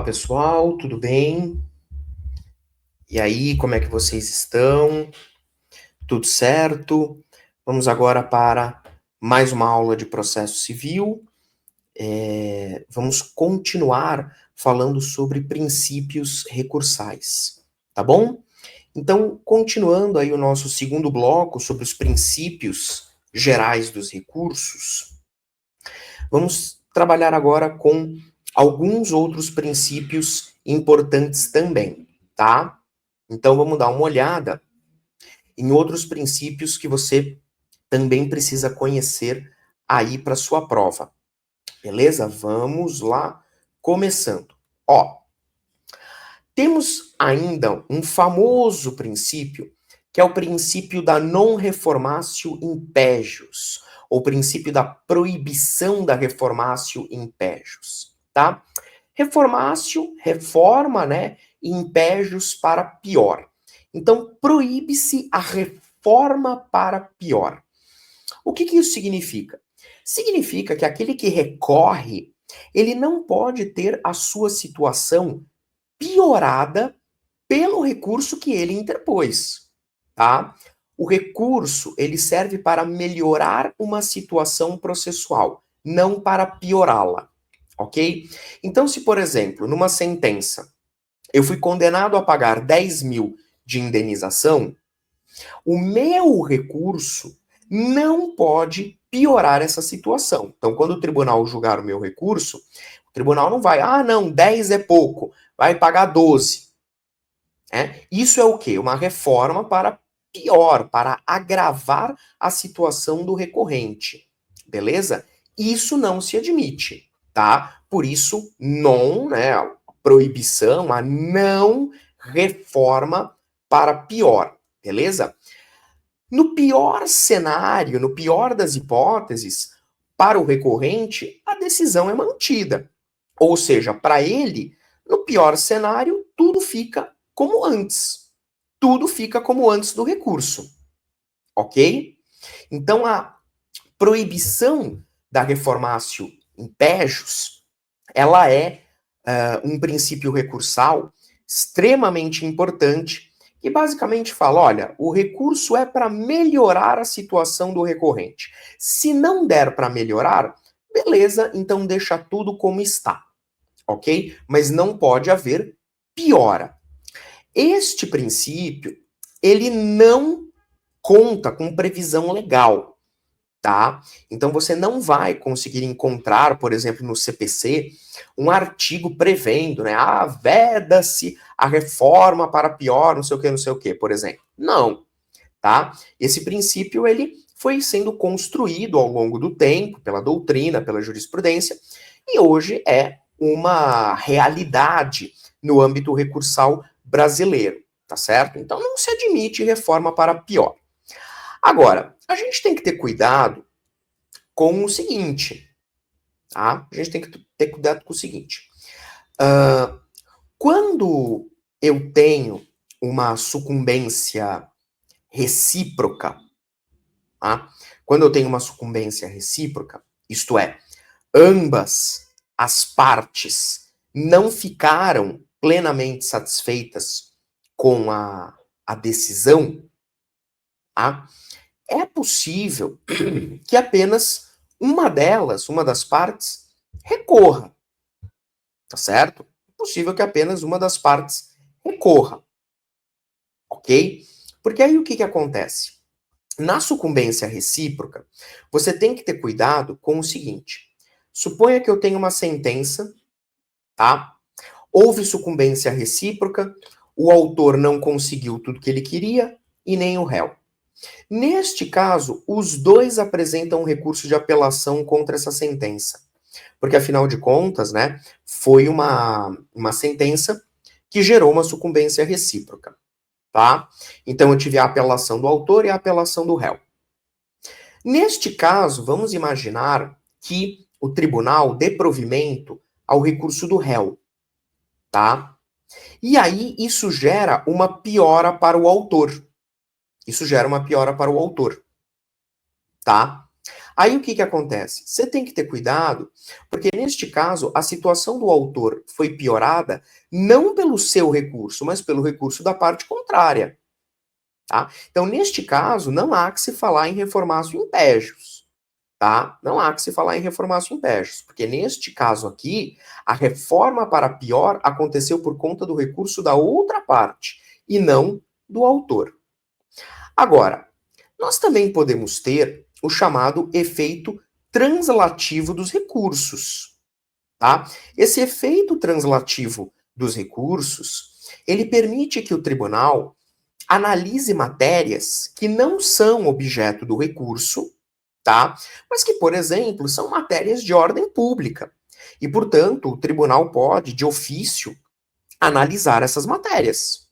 Olá, pessoal, tudo bem? E aí, como é que vocês estão? Tudo certo? Vamos agora para mais uma aula de processo civil. Vamos continuar falando sobre princípios recursais, tá bom? Então, continuando aí o nosso segundo bloco sobre os princípios gerais dos recursos, vamos trabalhar agora com alguns outros princípios importantes também, tá? Então vamos dar uma olhada em outros princípios que você também precisa conhecer aí para sua prova. Beleza? Vamos lá, começando. Ó, temos ainda um famoso princípio, que é o princípio da non reformatio impégios, ou princípio da proibição da reformatio impégios, tá? Reformatio, reforma, né? Impégios para pior. Então, proíbe-se a reforma para pior. O que isso significa? Significa que aquele que recorre, ele não pode ter a sua situação piorada pelo recurso que ele interpôs, tá? O recurso, ele serve para melhorar uma situação processual, não para piorá-la, ok? Então, se, por exemplo, numa sentença, eu fui condenado a pagar 10 mil de indenização, o meu recurso não pode piorar essa situação. Então, quando o tribunal julgar o meu recurso, o tribunal não vai, não, 10 é pouco, vai pagar 12. Isso é o quê? Uma reforma para pior, para agravar a situação do recorrente. Beleza? Isso não se admite, tá? Por isso, não, né, a proibição, a não reforma para pior, beleza? No pior cenário, no pior das hipóteses, para o recorrente, a decisão é mantida. Ou seja, para ele, no pior cenário, tudo fica como antes. Tudo fica como antes do recurso. Ok? Então, a proibição da reformatio impégios, ela é um princípio recursal extremamente importante que basicamente fala, olha, o recurso é para melhorar a situação do recorrente. Se não der para melhorar, beleza, então deixa tudo como está, ok? Mas não pode haver piora. Este princípio, ele não conta com previsão legal, tá? Então você não vai conseguir encontrar, por exemplo, no CPC, um artigo prevendo, né? Veda-se a reforma para pior, não sei o que, por exemplo. Não, tá? Esse princípio, ele foi sendo construído ao longo do tempo, pela doutrina, pela jurisprudência, e hoje é uma realidade no âmbito recursal brasileiro, tá certo? Então não se admite reforma para pior. Agora, a gente tem que ter cuidado com o seguinte, tá? A gente tem que ter cuidado com o seguinte. Quando eu tenho uma sucumbência recíproca, tá? Quando eu tenho uma sucumbência recíproca, isto é, ambas as partes não ficaram plenamente satisfeitas com a decisão, tá? É possível que apenas uma delas, uma das partes, recorra, tá certo? É possível que apenas uma das partes recorra, ok? Porque aí o que acontece? Na sucumbência recíproca, você tem que ter cuidado com o seguinte: suponha que eu tenho uma sentença, tá? Houve sucumbência recíproca, o autor não conseguiu tudo que ele queria e nem o réu. Neste caso, os dois apresentam um recurso de apelação contra essa sentença. Porque, afinal de contas, né, foi uma sentença que gerou uma sucumbência recíproca, tá? Então, eu tive a apelação do autor e a apelação do réu. Neste caso, vamos imaginar que o tribunal dê provimento ao recurso do réu, tá? E aí, isso gera uma piora para o autor. Isso gera uma piora para o autor, tá? Aí o que acontece? Você tem que ter cuidado, porque neste caso a situação do autor foi piorada não pelo seu recurso, mas pelo recurso da parte contrária. Tá? Então, neste caso, não há que se falar em reformácio impégios. Tá? Não há que se falar em reformácio impégios, porque neste caso aqui, a reforma para pior aconteceu por conta do recurso da outra parte, e não do autor. Agora, nós também podemos ter o chamado efeito translativo dos recursos, tá? Esse efeito translativo dos recursos, ele permite que o tribunal analise matérias que não são objeto do recurso, tá? Mas que, por exemplo, são matérias de ordem pública. E, portanto, o tribunal pode, de ofício, analisar essas matérias.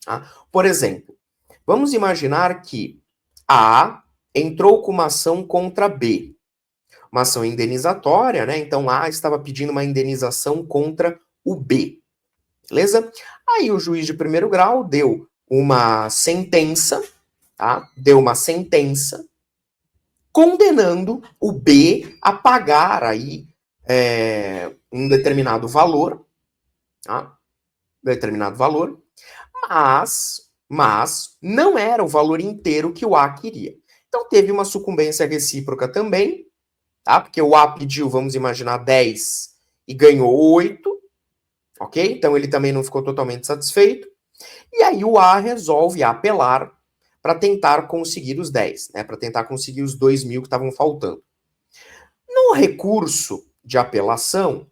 Tá? Por exemplo, vamos imaginar que A entrou com uma ação contra B, uma ação indenizatória, né? Então A estava pedindo uma indenização contra o B, beleza? Aí o juiz de primeiro grau deu uma sentença, tá? Deu uma sentença condenando o B a pagar aí um determinado valor, tá? Determinado valor, mas não era o valor inteiro que o A queria. Então teve uma sucumbência recíproca também, tá? Porque o A pediu, vamos imaginar, 10 e ganhou 8, ok? Então ele também não ficou totalmente satisfeito. E aí o A resolve apelar para tentar conseguir os 10, né? Para tentar conseguir os 2.000 que estavam faltando. No recurso de apelação,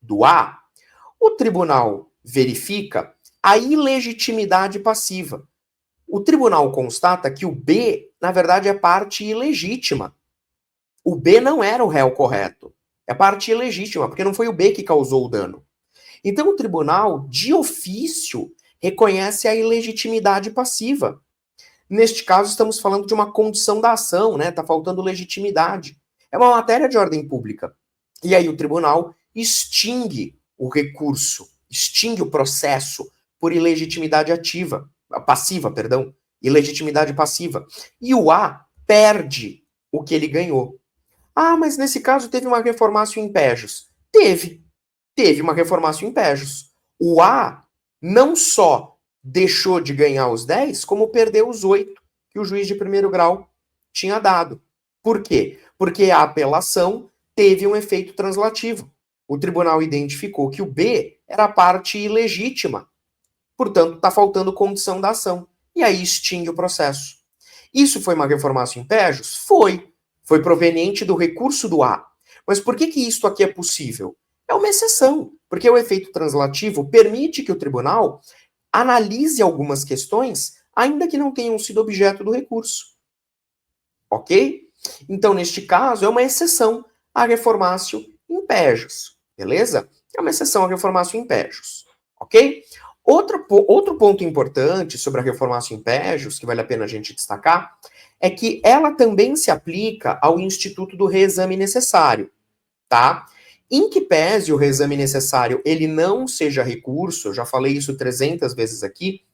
do A, o tribunal verifica a ilegitimidade passiva. O tribunal constata que o B, na verdade, é parte ilegítima. O B não era o réu correto. É parte ilegítima, porque não foi o B que causou o dano. Então o tribunal, de ofício, reconhece a ilegitimidade passiva. Neste caso, estamos falando de uma condição da ação, né? Está faltando legitimidade. É uma matéria de ordem pública. E aí o tribunal extingue o recurso, extingue o processo por ilegitimidade passiva, perdão, ilegitimidade passiva. E o A perde o que ele ganhou. Ah, mas nesse caso teve uma reformácio in pejus. Teve uma reformácio in pejus. O A não só deixou de ganhar os 10, como perdeu os 8 que o juiz de primeiro grau tinha dado. Por quê? Porque a apelação teve um efeito translativo. O tribunal identificou que o B era a parte ilegítima. Portanto, está faltando condição da ação. E aí extingue o processo. Isso foi uma reformácio in pejus? Foi. Foi proveniente do recurso do A. Mas por que isto aqui é possível? É uma exceção, porque o efeito translativo permite que o tribunal analise algumas questões, ainda que não tenham sido objeto do recurso. Ok? Então, neste caso, é uma exceção a reformácio in pejus. Beleza? É uma exceção a reformácio in pejus. Ok? Outro ponto importante sobre a reformácio in pejus, que vale a pena a gente destacar, é que ela também se aplica ao instituto do reexame necessário, tá? Em que pese o reexame necessário ele não seja recurso, eu já falei isso 300 vezes aqui,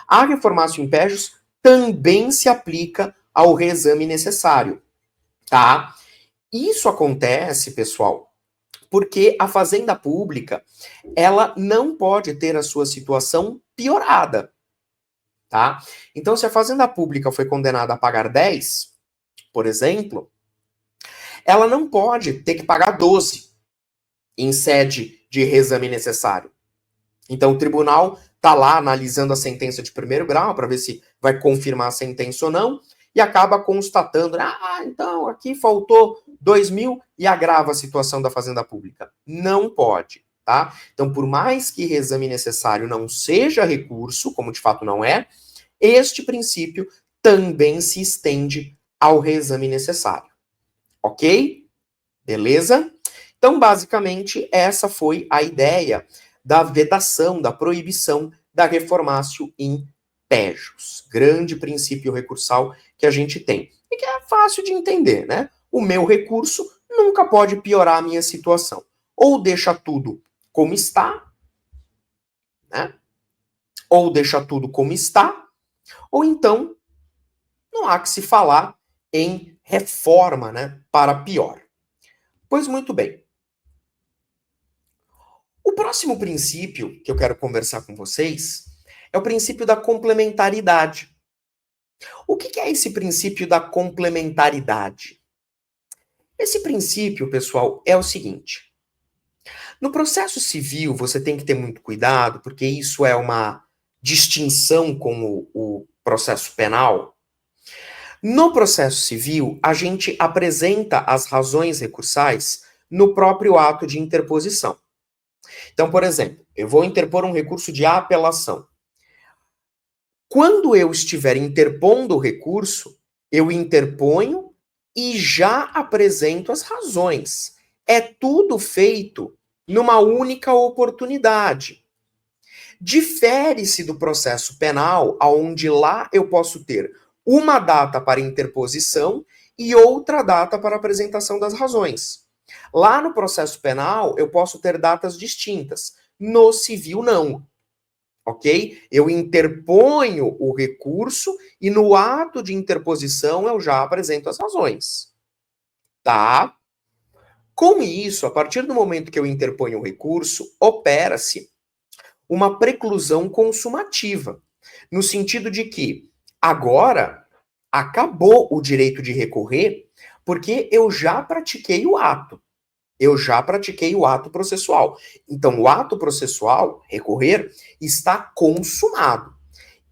a reformácio in pejus também se aplica ao reexame necessário, tá? Isso acontece, pessoal, porque a fazenda pública, ela não pode ter a sua situação piorada, tá? Então, se a fazenda pública foi condenada a pagar 10, por exemplo, ela não pode ter que pagar 12 em sede de reexame necessário. Então, o tribunal está lá analisando a sentença de primeiro grau para ver se vai confirmar a sentença ou não, e acaba constatando, então aqui faltou 2.000 e agrava a situação da fazenda pública. Não pode, tá? Então, por mais que reexame necessário não seja recurso, como de fato não é, este princípio também se estende ao reexame necessário. Ok? Beleza? Então, basicamente, essa foi a ideia da vedação, da proibição da reformácio in pejus. Grande princípio recursal que a gente tem. E que é fácil de entender, né? O meu recurso nunca pode piorar a minha situação. Ou deixa tudo como está, né? Ou deixa tudo como está, ou então não há que se falar em reforma, né, para pior. Pois muito bem. O próximo princípio que eu quero conversar com vocês é o princípio da complementaridade. O que é esse princípio da complementaridade? Esse princípio, pessoal, é o seguinte: no processo civil você tem que ter muito cuidado, porque isso é uma distinção com o processo penal. No processo civil, a gente apresenta as razões recursais no próprio ato de interposição. Então, por exemplo, eu vou interpor um recurso de apelação. Quando eu estiver interpondo o recurso, eu interponho e já apresento as razões. É tudo feito numa única oportunidade. Difere-se do processo penal, onde lá eu posso ter uma data para interposição e outra data para apresentação das razões. Lá no processo penal, eu posso ter datas distintas. No civil, não. Ok? Eu interponho o recurso e no ato de interposição eu já apresento as razões. Tá? Com isso, a partir do momento que eu interponho o recurso, opera-se uma preclusão consumativa, no sentido de que agora acabou o direito de recorrer, porque eu já pratiquei o ato. Eu já pratiquei o ato processual. Então, o ato processual, recorrer, está consumado.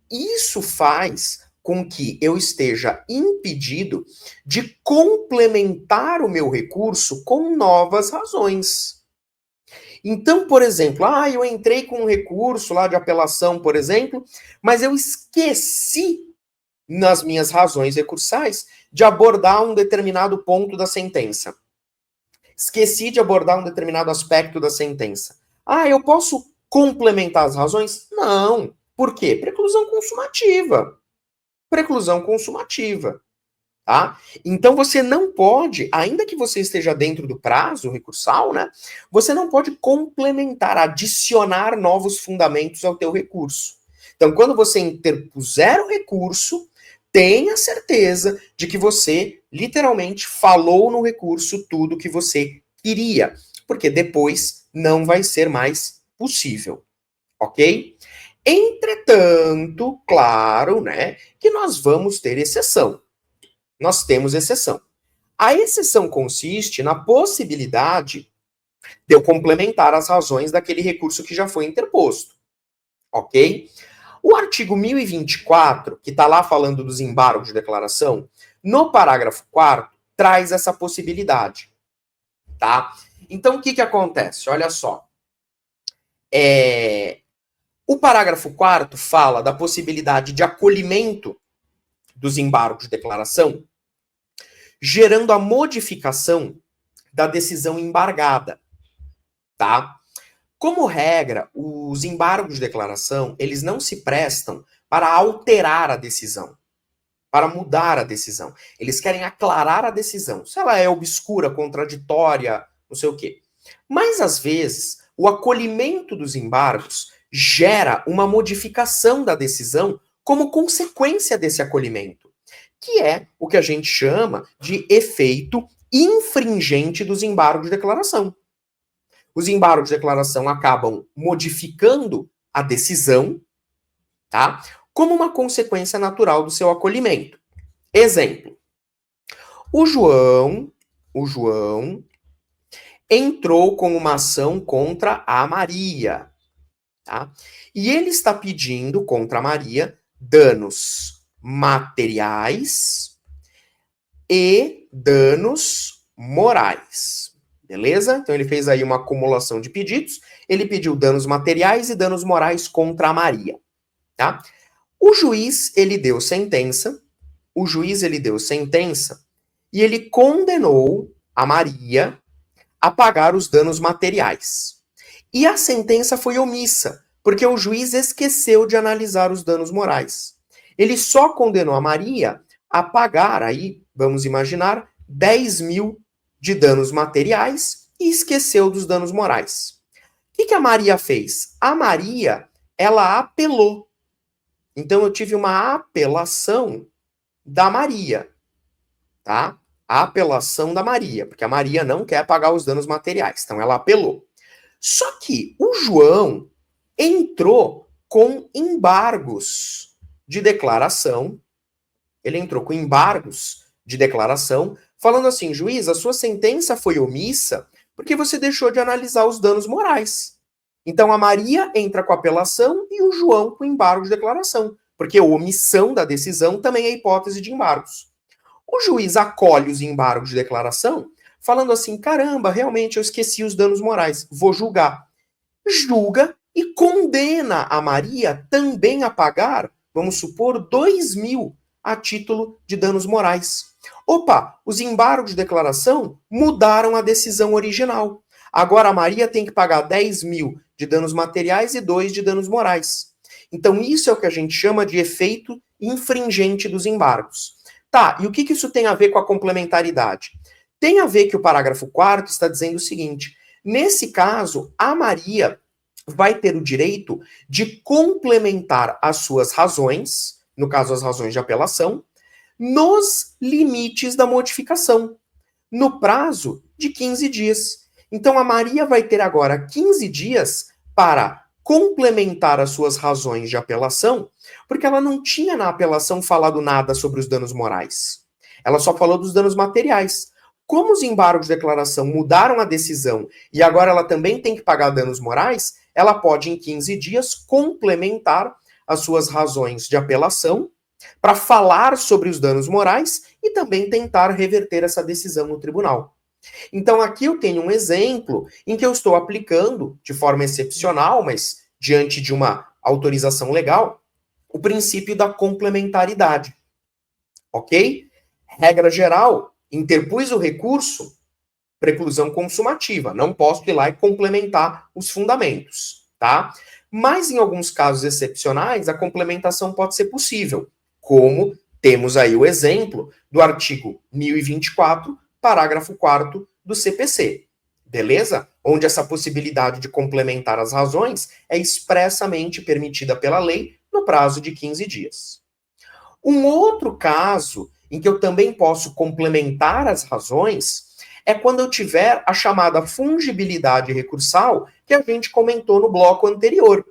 Isso faz com que eu esteja impedido de complementar o meu recurso com novas razões. Então, por exemplo, eu entrei com um recurso lá de apelação, por exemplo, mas eu esqueci nas minhas razões recursais de abordar um determinado ponto da sentença. Esqueci de abordar um determinado aspecto da sentença. Eu posso complementar as razões? Não. Por quê? Preclusão consumativa. Preclusão consumativa. Tá? Então você não pode, ainda que você esteja dentro do prazo recursal, né? Você não pode complementar, adicionar novos fundamentos ao teu recurso. Então, quando você interpuser o recurso, tenha certeza de que você literalmente falou no recurso tudo que você queria, porque depois não vai ser mais possível, ok? Entretanto, claro, né, que nós vamos ter exceção. Nós temos exceção. A exceção consiste na possibilidade de eu complementar as razões daquele recurso que já foi interposto, ok? O artigo 1024, que está lá falando dos embargos de declaração, no parágrafo 4º, traz essa possibilidade, tá? Então, o que acontece? Olha só. O parágrafo 4º fala da possibilidade de acolhimento dos embargos de declaração, gerando a modificação da decisão embargada, tá? Como regra, os embargos de declaração, eles não se prestam para alterar a decisão, para mudar a decisão. Eles querem aclarar a decisão. Se ela é obscura, contraditória, não sei o quê. Mas, às vezes, o acolhimento dos embargos gera uma modificação da decisão como consequência desse acolhimento, que é o que a gente chama de efeito infringente dos embargos de declaração. Os embargos de declaração acabam modificando a decisão, tá? Como uma consequência natural do seu acolhimento. Exemplo. O João entrou com uma ação contra a Maria, tá? E ele está pedindo contra a Maria danos materiais e danos morais. Beleza? Então ele fez aí uma acumulação de pedidos. Ele pediu danos materiais e danos morais contra a Maria, tá? O juiz, ele deu sentença. E ele condenou a Maria a pagar os danos materiais. E a sentença foi omissa, porque o juiz esqueceu de analisar os danos morais. Ele só condenou a Maria a pagar, aí, vamos imaginar, 10 mil de danos materiais e esqueceu dos danos morais. O que a Maria fez? A Maria, ela apelou. Então eu tive uma apelação da Maria. tá? A apelação da Maria, porque a Maria não quer pagar os danos materiais, então ela apelou. Só que o João entrou com embargos de declaração, ele entrou com embargos de declaração, falando assim, juiz, a sua sentença foi omissa porque você deixou de analisar os danos morais. Então a Maria entra com apelação e o João com embargo de declaração, porque a omissão da decisão também é hipótese de embargos. O juiz acolhe os embargos de declaração, falando assim, caramba, realmente eu esqueci os danos morais, vou julgar. Julga e condena a Maria também a pagar, vamos supor, 2.000 a título de danos morais. Opa, os embargos de declaração mudaram a decisão original. Agora a Maria tem que pagar 10.000 de danos materiais e 2 de danos morais. Então isso é o que a gente chama de efeito infringente dos embargos. Tá, e o que isso tem a ver com a complementaridade? Tem a ver que o parágrafo 4º está dizendo o seguinte, nesse caso, a Maria vai ter o direito de complementar as suas razões, no caso as razões de apelação, nos limites da modificação, no prazo de 15 dias. Então a Maria vai ter agora 15 dias para complementar as suas razões de apelação, porque ela não tinha na apelação falado nada sobre os danos morais. Ela só falou dos danos materiais. Como os embargos de declaração mudaram a decisão e agora ela também tem que pagar danos morais, ela pode, em 15 dias, complementar as suas razões de apelação para falar sobre os danos morais e também tentar reverter essa decisão no tribunal. Então, aqui eu tenho um exemplo em que eu estou aplicando, de forma excepcional, mas diante de uma autorização legal, o princípio da complementaridade. Ok? Regra geral, interpus o recurso, preclusão consumativa. Não posso ir lá e complementar os fundamentos, tá? Mas em alguns casos excepcionais, a complementação pode ser possível, como temos aí o exemplo do artigo 1024, parágrafo 4º do CPC. Beleza? Onde essa possibilidade de complementar as razões é expressamente permitida pela lei no prazo de 15 dias. Um outro caso em que eu também posso complementar as razões é quando eu tiver a chamada fungibilidade recursal que a gente comentou no bloco anterior,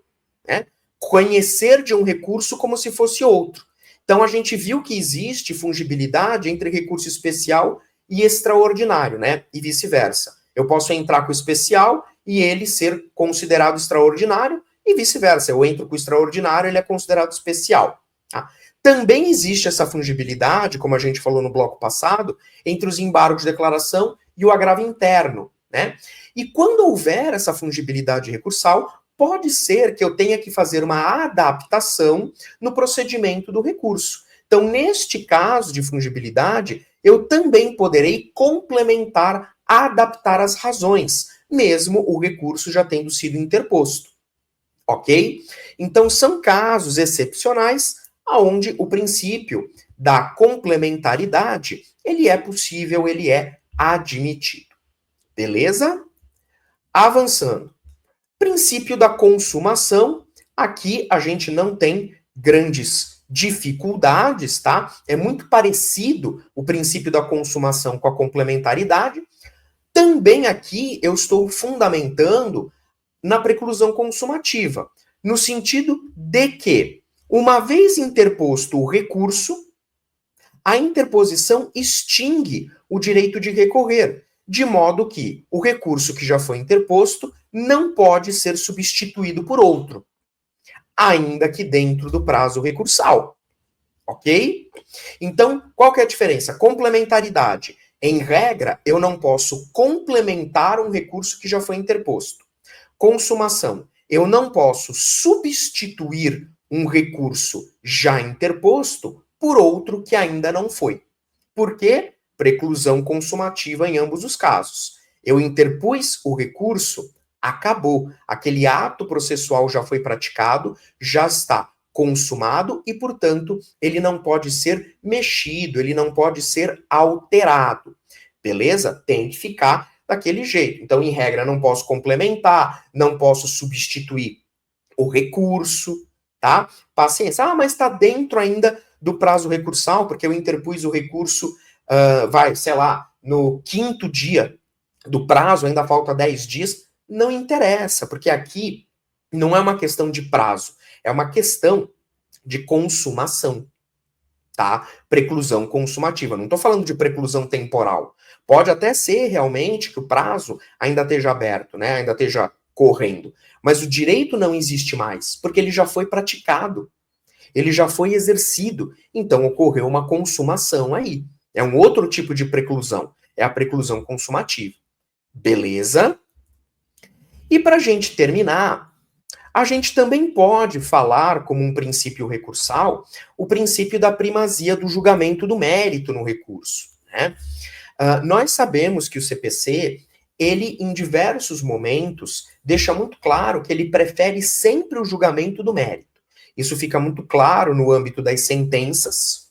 né? Conhecer de um recurso como se fosse outro. Então a gente viu que existe fungibilidade entre recurso especial e extraordinário, né? E vice-versa. Eu posso entrar com o especial e ele ser considerado extraordinário e vice-versa. Eu entro com o extraordinário, ele é considerado especial. Tá? Também existe essa fungibilidade, como a gente falou no bloco passado, entre os embargos de declaração e o agravo interno, né? E quando houver essa fungibilidade recursal, pode ser que eu tenha que fazer uma adaptação no procedimento do recurso. Então, neste caso de fungibilidade, eu também poderei complementar, adaptar as razões, mesmo o recurso já tendo sido interposto. Ok? Então, são casos excepcionais onde o princípio da complementaridade, ele é possível, ele é admitido. Beleza? Avançando. Princípio da consumação, aqui a gente não tem grandes dificuldades, tá? É muito parecido o princípio da consumação com a complementaridade. Também aqui eu estou fundamentando na preclusão consumativa, no sentido de que, uma vez interposto o recurso, a interposição extingue o direito de recorrer, de modo que o recurso que já foi interposto não pode ser substituído por outro, ainda que dentro do prazo recursal. Ok? Então, qual que é a diferença? Complementaridade. Em regra, eu não posso complementar um recurso que já foi interposto. Consumação. Eu não posso substituir um recurso já interposto por outro que ainda não foi. Por quê? Preclusão consumativa em ambos os casos. Eu interpus o recurso, acabou. Aquele ato processual já foi praticado, já está consumado e, portanto, ele não pode ser mexido, ele não pode ser alterado. Beleza? Tem que ficar daquele jeito. Então, em regra, não posso complementar, não posso substituir o recurso, tá? Paciência. Ah, mas está dentro ainda do prazo recursal, porque eu interpus o recurso vai, sei lá, no 5º dia do prazo, ainda falta 10 dias, não interessa, porque aqui não é uma questão de prazo, é uma questão de consumação, tá? Preclusão consumativa. Não estou falando de preclusão temporal. Pode até ser realmente que o prazo ainda esteja aberto, né? Ainda esteja correndo. Mas o direito não existe mais, porque ele já foi praticado, ele já foi exercido. Então ocorreu uma consumação aí. É um outro tipo de preclusão. É a preclusão consumativa. Beleza? E para a gente terminar, a gente também pode falar, como um princípio recursal, o princípio da primazia do julgamento do mérito no recurso, né? Nós sabemos que o CPC, ele, em diversos momentos, deixa muito claro que ele prefere sempre o julgamento do mérito. Isso fica muito claro no âmbito das sentenças,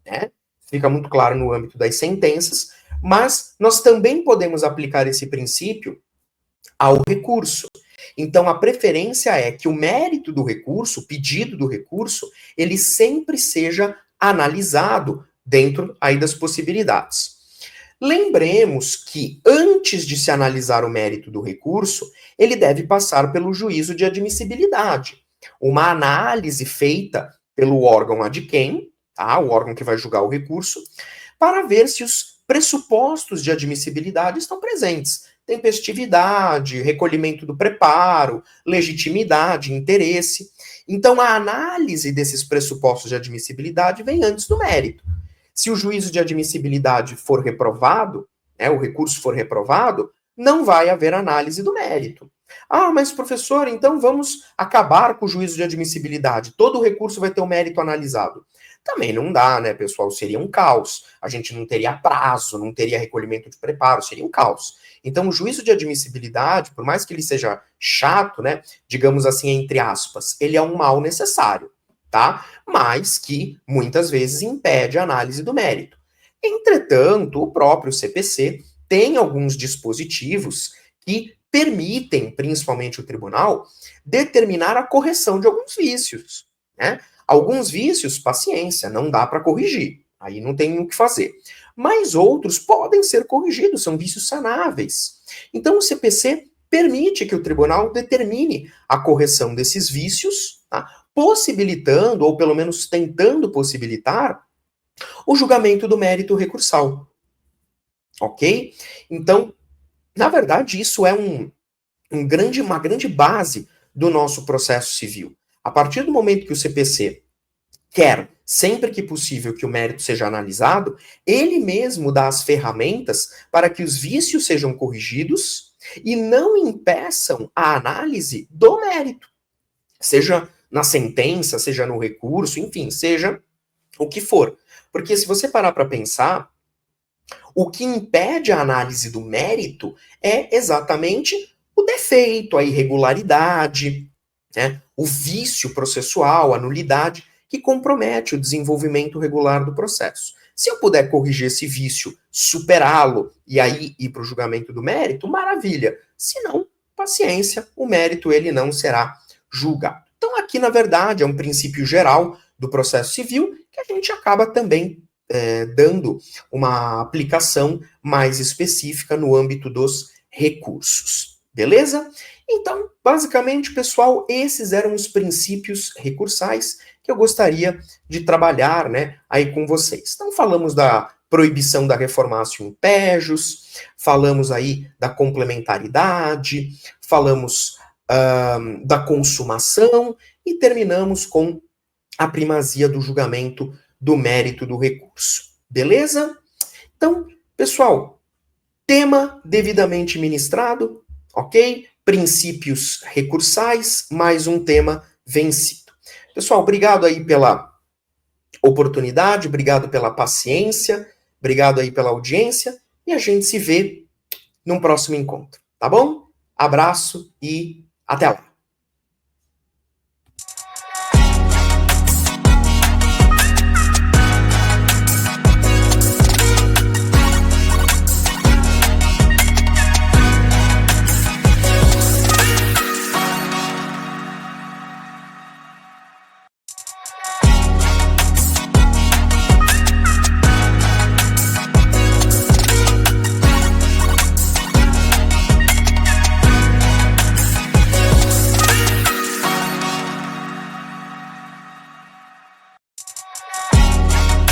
né? Fica muito claro no âmbito das sentenças, mas nós também podemos aplicar esse princípio ao recurso. Então, a preferência é que o mérito do recurso, o pedido do recurso, ele sempre seja analisado dentro aí das possibilidades. Lembremos que, antes de se analisar o mérito do recurso, ele deve passar pelo juízo de admissibilidade. Uma análise feita pelo órgão ad quem, tá? O órgão que vai julgar o recurso, para ver se os pressupostos de admissibilidade estão presentes. Tempestividade, recolhimento do preparo, legitimidade, interesse. Então, a análise desses pressupostos de admissibilidade vem antes do mérito. Se o juízo de admissibilidade for reprovado, né, o recurso for reprovado, não vai haver análise do mérito. Ah, mas professor, então vamos acabar com o juízo de admissibilidade. Todo o recurso vai ter o mérito analisado. Também não dá, né, pessoal? Seria um caos. A gente não teria prazo, não teria recolhimento de preparo, seria um caos. Então, o juízo de admissibilidade, por mais que ele seja chato, né, digamos assim, entre aspas, ele é um mal necessário, tá? Mas que muitas vezes impede a análise do mérito. Entretanto, o próprio CPC tem alguns dispositivos que permitem, principalmente o tribunal, determinar a correção de alguns vícios, né? Alguns vícios, paciência, não dá para corrigir, aí não tem o que fazer. Mas outros podem ser corrigidos, são vícios sanáveis. Então o CPC permite que o tribunal determine a correção desses vícios, tá? Possibilitando, ou pelo menos tentando possibilitar, o julgamento do mérito recursal. Ok? Então, na verdade, isso é uma grande base do nosso processo civil. A partir do momento que o CPC quer, sempre que possível, que o mérito seja analisado, ele mesmo dá as ferramentas para que os vícios sejam corrigidos e não impeçam a análise do mérito. Seja na sentença, seja no recurso, enfim, seja o que for. Porque se você parar para pensar, o que impede a análise do mérito é exatamente o defeito, a irregularidade, né, o vício processual, a nulidade, que compromete o desenvolvimento regular do processo. Se eu puder corrigir esse vício, superá-lo e aí ir para o julgamento do mérito, maravilha. Se não, paciência, o mérito ele não será julgado. Então aqui, na verdade, é um princípio geral do processo civil que a gente acaba também dando uma aplicação mais específica no âmbito dos recursos. Beleza? Então, basicamente, pessoal, esses eram os princípios recursais que eu gostaria de trabalhar, né, aí com vocês. Então, falamos da proibição da reformatio in pejus, falamos aí da complementaridade, falamos da consumação e terminamos com a primazia do julgamento do mérito do recurso. Beleza? Então, pessoal, tema devidamente ministrado, ok? Princípios recursais, mais um tema vencido. Pessoal, obrigado aí pela oportunidade, obrigado pela paciência, obrigado aí pela audiência, e a gente se vê num próximo encontro, tá bom? Abraço e até lá!